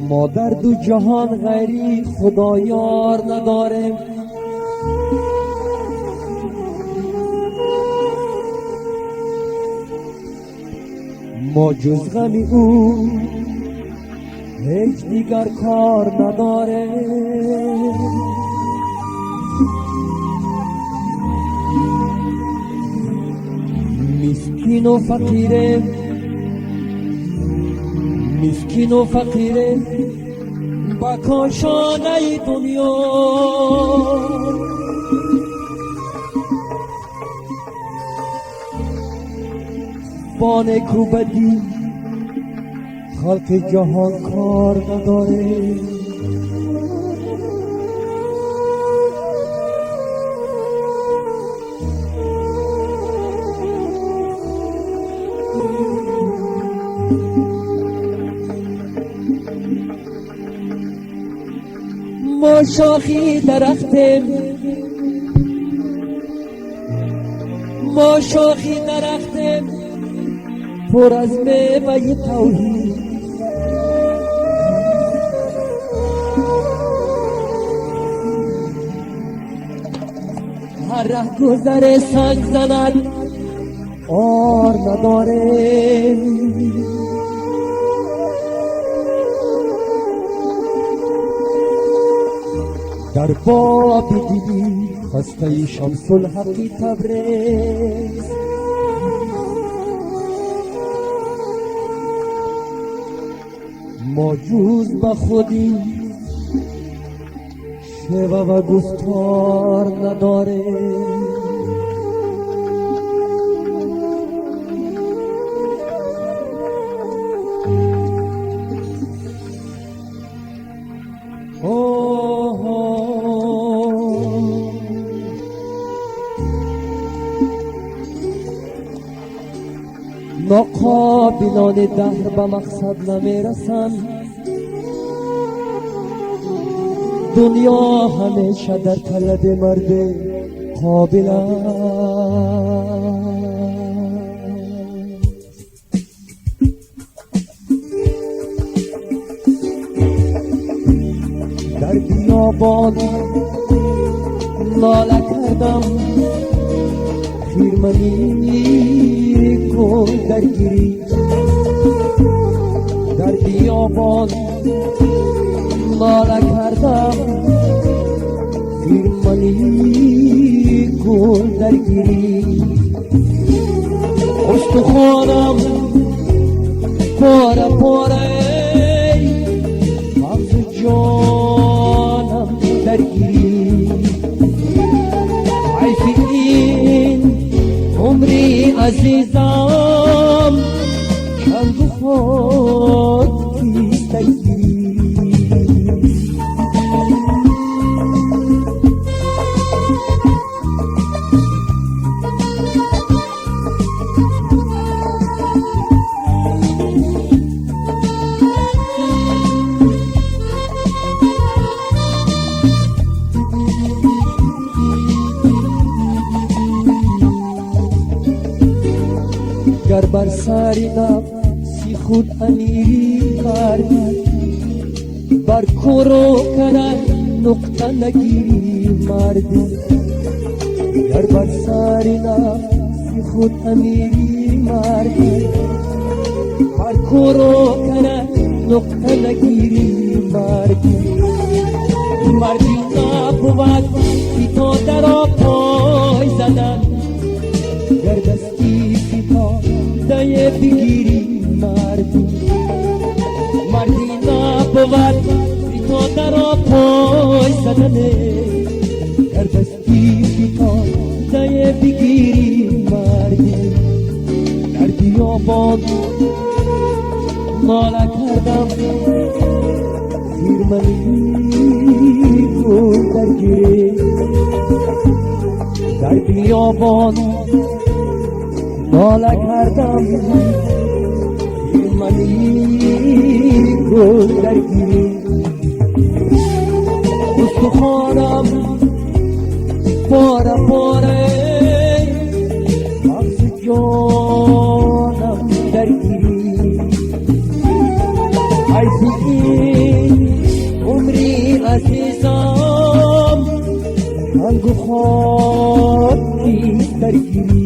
ما در دو جهان غیری خدایار نداریم، ما جز غم او هیچ دیگر کار نداریم. مسکین و فقیریم، مسکین و فقیریم با کاشانه دنیا. با نیکو بدی خلق جهان کار نداره. ما شاخی درختیم، ما شاخی درختیم پر از میوه توحید. هر ره گذر سنگ زند آر نداره. در باب دیدی خسته شمس الحق تبریز، ما جز به خودی شیوه و گفتار نداره. ناقابلان دهر به مقصد نمیرسند، دنیا همیشه در طلب مرد قابل است. در بیابان ناله کردم خیرمنی کن درگیری. در بیابان ناله کردم خیرمنی کن درگیری. استخوانم پاره پاره مغز جانم درگیری. حیف این عمری عزیزم چند خود کیست درگیری. گر بر سری نفسی خود امیری کردی، بر کرو کنن نقطه نگیری مردی. گر بر سری نفسی خود امیری مردی، بر کرو کنن نقطه نگیری مردی. مردی نبود که تو در پای زدن، گر دستی دایه بگیری مردی. مردی نبود بی تو در پای زدنه، گر دستی بی تو دایه بگیری مردی. در بیابان ناله کردم خیرمنی کن درگیری. در بیابان ناله کردم خیرمنی گل درگیری استخوانم پاره پاره مغز جانم درگیری حیث این عمری عزیزم رنگ و خاکی درگیری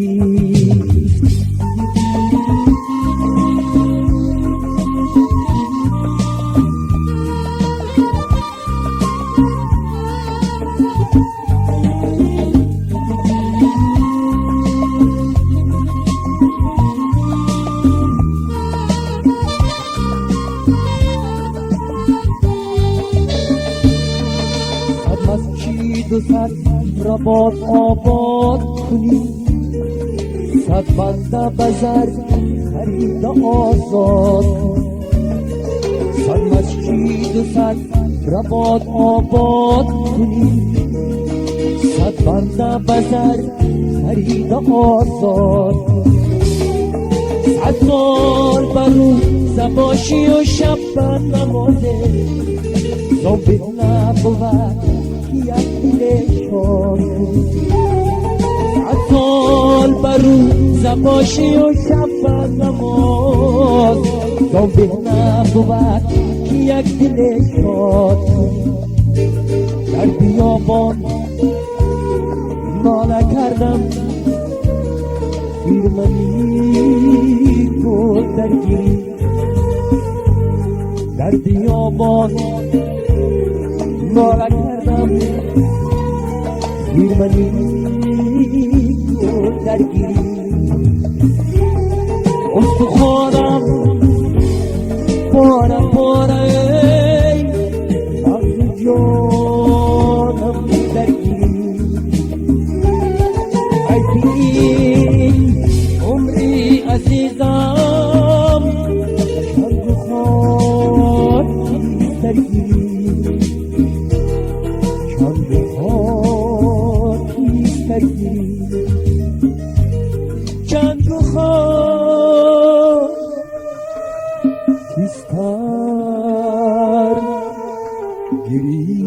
و صد رباط آباد کنی صد بنده بزر خرید آزاد صد مسجد و صد رباط آباد کنی صد بنده بزر خرید آزاد صد سال برو زباشی و شب بر نمازه زنبه نبود یک دل شاد صد سال برو زباشی و شب بر نماز زنبه نبود یک دل شاد در بیابان ناله کردم پیرمنی گل درگیری در بیابان ناله کردم پیرمنی گل درگیری استخوانم پاره پاره مغز جانم درگیری حیث این عمری عزیزم رنگ و خاکی درگیری چند خاکی درگیری چند خاکی درگیری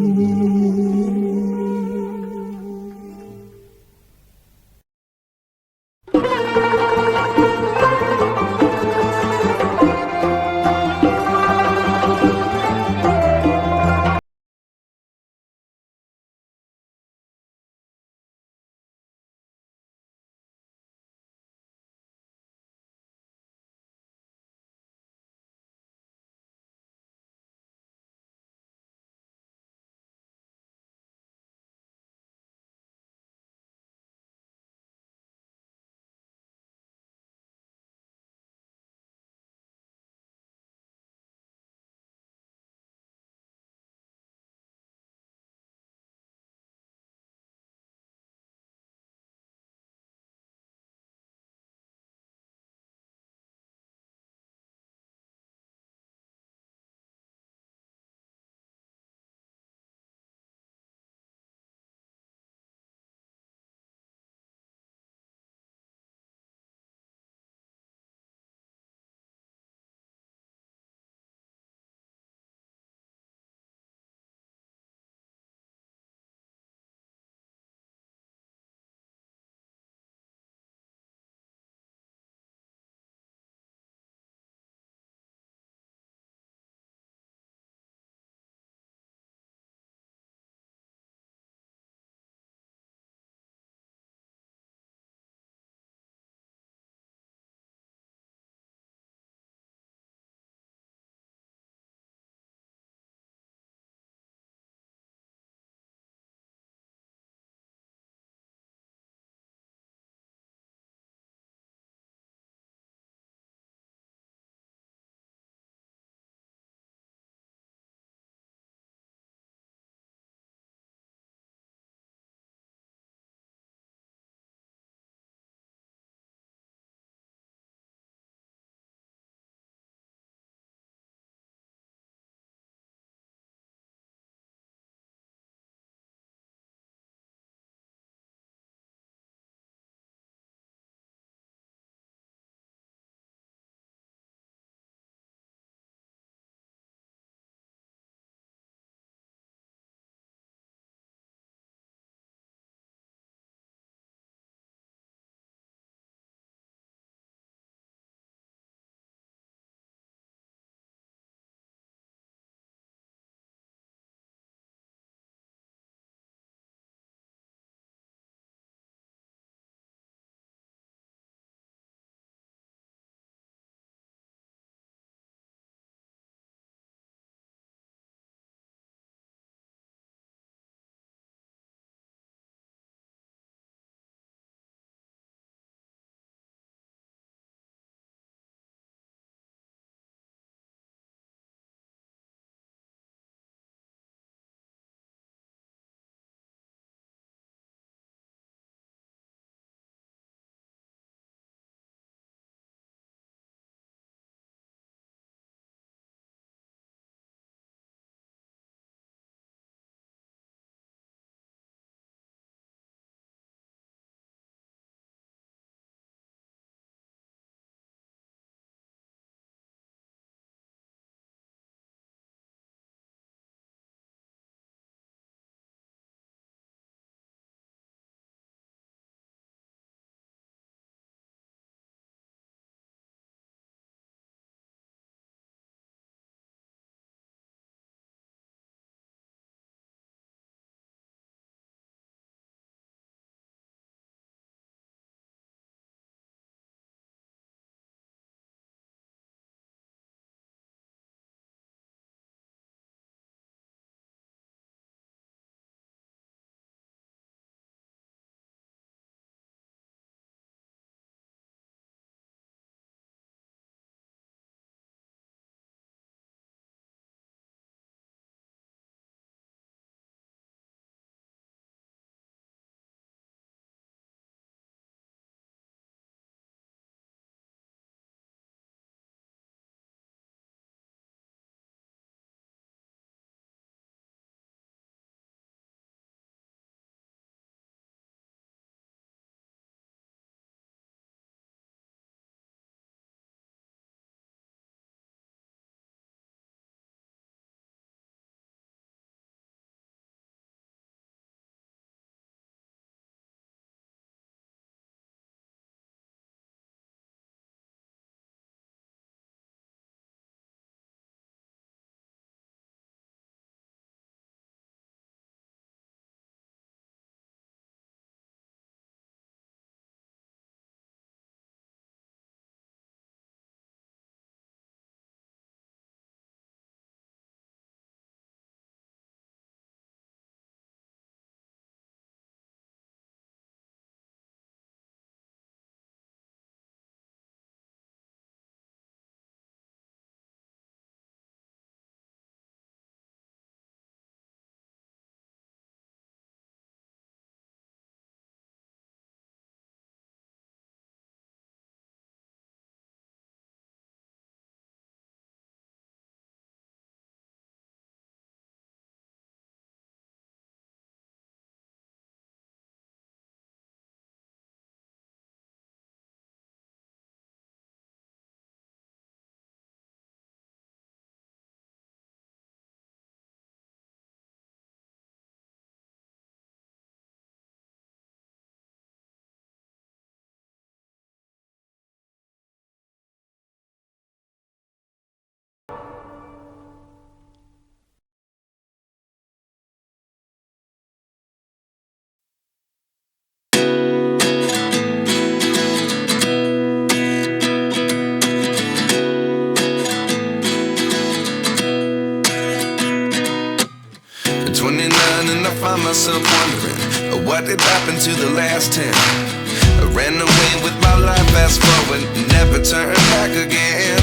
find myself wondering what did happen to the last 10. I ran away with my life, fast forward, never turn back again.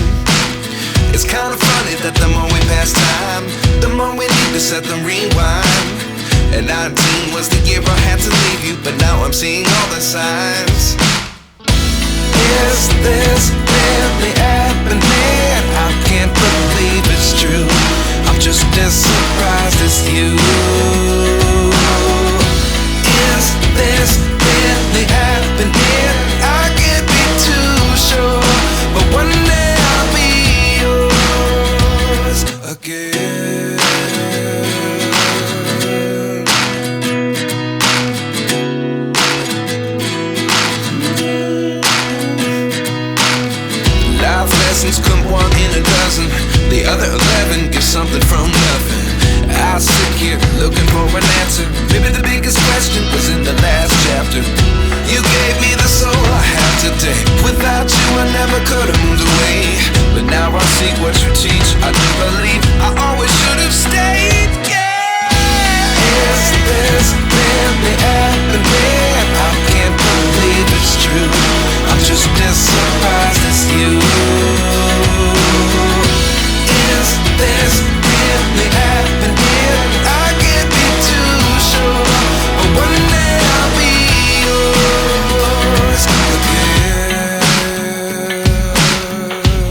It's kind of funny that the more we pass time, the more we need to set them rewind. And 19 was the year I had to leave you, but now I'm seeing all the signs. Is this really happening? I can't believe it's true. I'm just as surprised as you. Is this really happening? I can't be too sure, but one day I'll be yours again. Life lessons come one in a dozen, the other 11 give something from nothing. I sit here looking for an answer. Maybe the biggest question was in the last chapter. You gave me the soul I have today. Without you I never could have moved away. But now I see what you teach. I do believe I always should have stayed. Yeah. Is this really happening? I can't believe it's true. I'm just as surprised as you. Is this really happening? I can't be too sure, but one day I'll be yours again.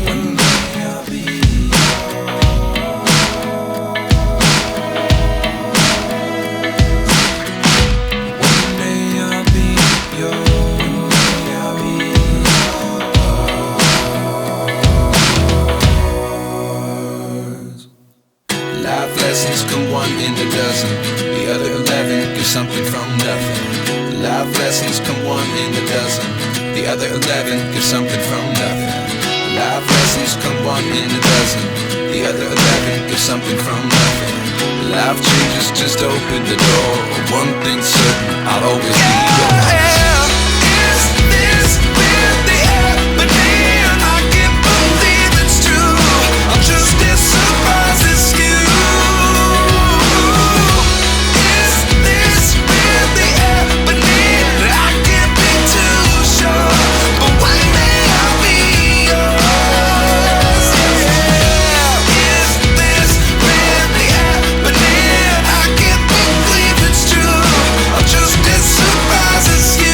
One day I'll be yours. One day I'll be yours. One day I'll be yours. Life lessons come one in a dozen, the other 11 give something from nothing. Life lessons come one in a dozen, the other 11 give something from nothing. Life lessons come one in a dozen, the other 11 give something from nothing. Life changes just open the door. One thing's certain, I'll always be yours. Is this really happening? I can't believe it's true. I'm just as surprised as you. Is this really happening? I can't be too sure, but one day I'll be yours. Yeah. Is this really happening? I can't believe it's true. I'm just as surprised as you.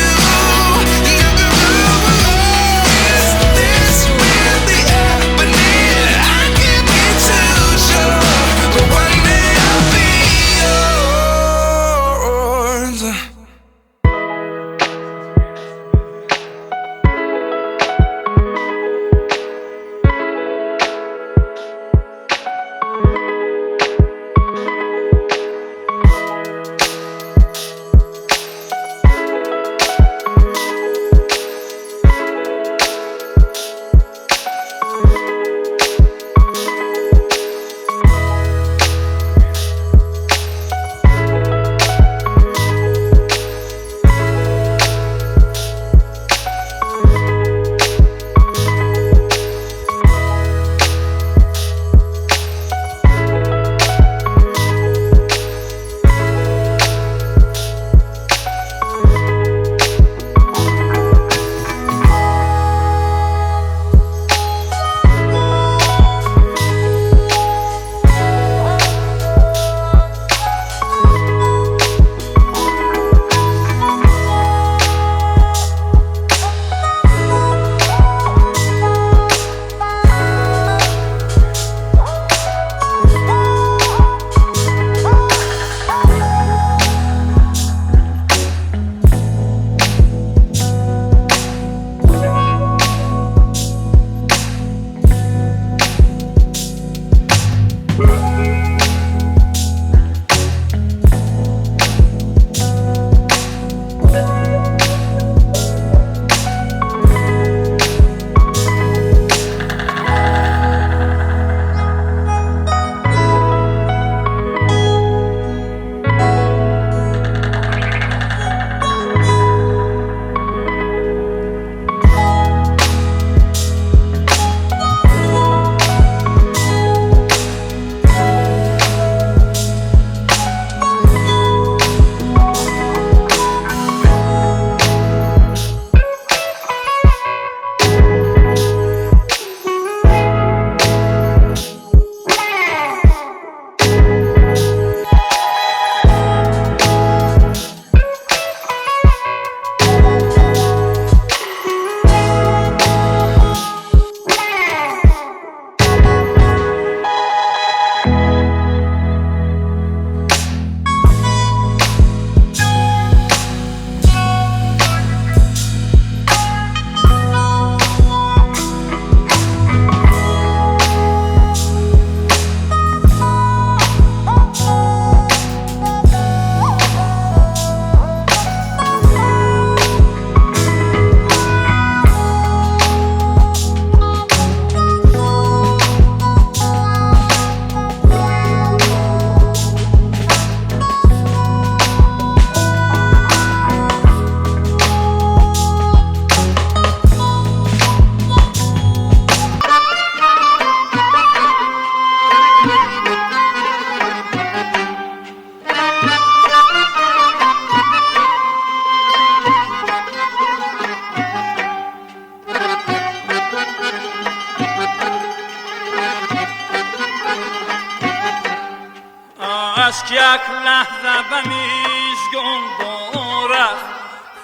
عشق یک لحظه به میزگون دارد،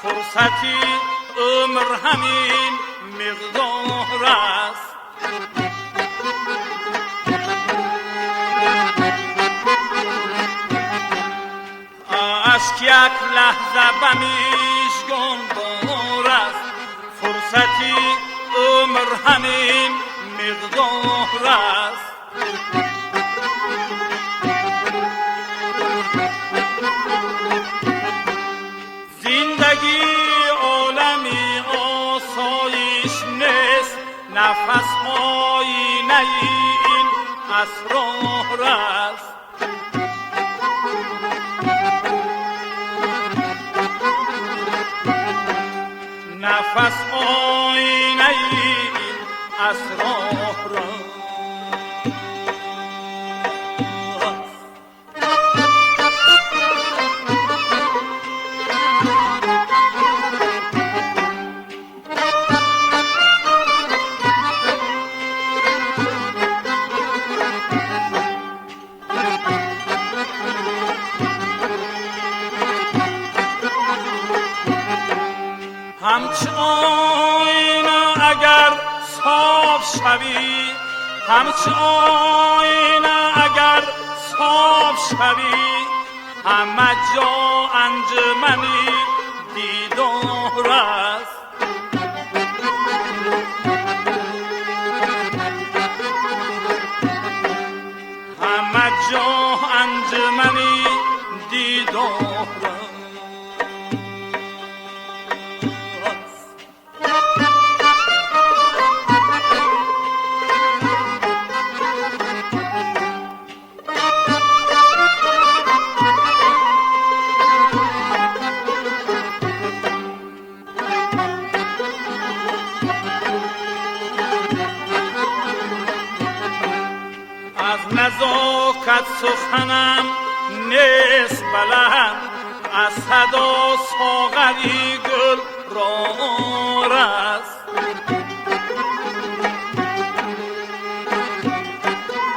فرصتی عمر همین مقدار است. عشق یک لحظه به میزگون دارد، فرصتی عمر همین مقدار است. زندگی عالمی آسایش نیست، نفس آینه این اسرار است. نفس آینه این اسرار است. همچه آینه اگر صاف شوی، همچه آینه اگر صاف شوی، همه جا انجمنی دیدار است. همه جا انجمنی دیدار است. نزاکت سخنم نیست بلند، از صدا ساغری گل را